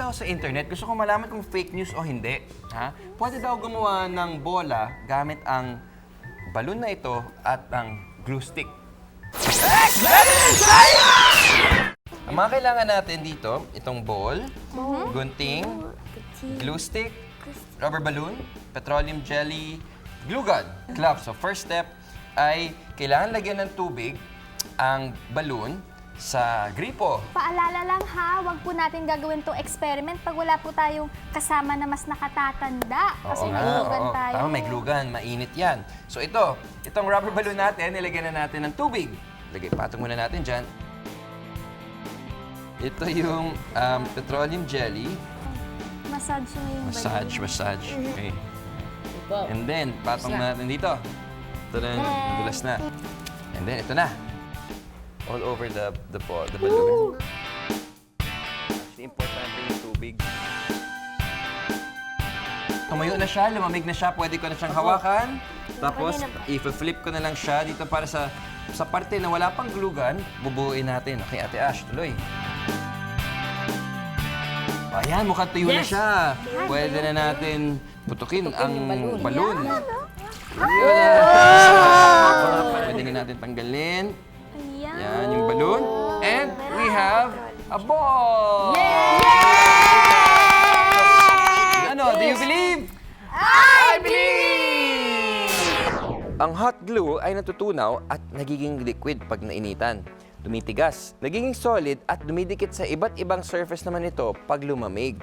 nakita ko sa internet, gusto ko malaman kung fake news o hindi. Ha? Pwede daw gumawa ng bola gamit ang balon na ito at ang glue stick. Ang mga kailangan natin dito, itong ball, gunting, glue stick, rubber balloon, petroleum jelly, glue gun, cloth. So first step ay kailangan lagyan ng tubig ang balloon sa gripo. Paalala lang ha, wag po natin gagawin tong experiment pag wala po tayong kasama na mas nakatatanda. Kasi may glugan tayo. Tama, may glue gun. Mainit yan. So itong rubber balloon natin, nilagyan na natin ng tubig. Patong muna natin dyan. Ito yung petroleum jelly. Massage mo yung balloon. Massage. Okay. And then, patong natin dito. Ito na, nadulas na. And then, ito na. All over the balloon. Actually, importante yung tubig. Tumayo na siya, lumamig na siya, pwede ko na siyang hawakan. Tapos, i-flip ko na lang siya dito para sa parte na wala pang glue gun, bubuuin natin. Okay, Ate Ash, tuloy. Ayan, mukhang tuyo na siya. Pwede na natin putukin ang balloon. Pwede na natin tanggalin. Yan yung balloon. And we have a ball! Ano, do you believe? I believe! Ang hot glue ay natutunaw at nagiging liquid pag nainitan. Dumitigas, nagiging solid at dumidikit sa iba't ibang surface naman ito pag lumamig.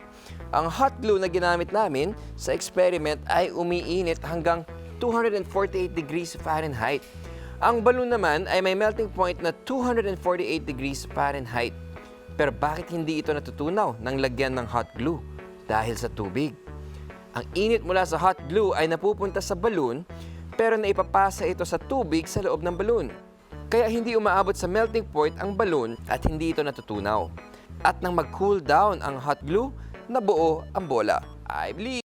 Ang hot glue na ginamit namin sa experiment ay umiinit hanggang 248 degrees Fahrenheit. Ang balloon naman ay may melting point na 248 degrees Fahrenheit. Pero bakit hindi ito natutunaw ng lagyan ng hot glue? Dahil sa tubig. Ang init mula sa hot glue ay napupunta sa balloon pero naipapasa ito sa tubig sa loob ng balloon. Kaya hindi umaabot sa melting point ang balloon at hindi ito natutunaw. At nang mag-cool down ang hot glue, nabuo ang bola. I believe!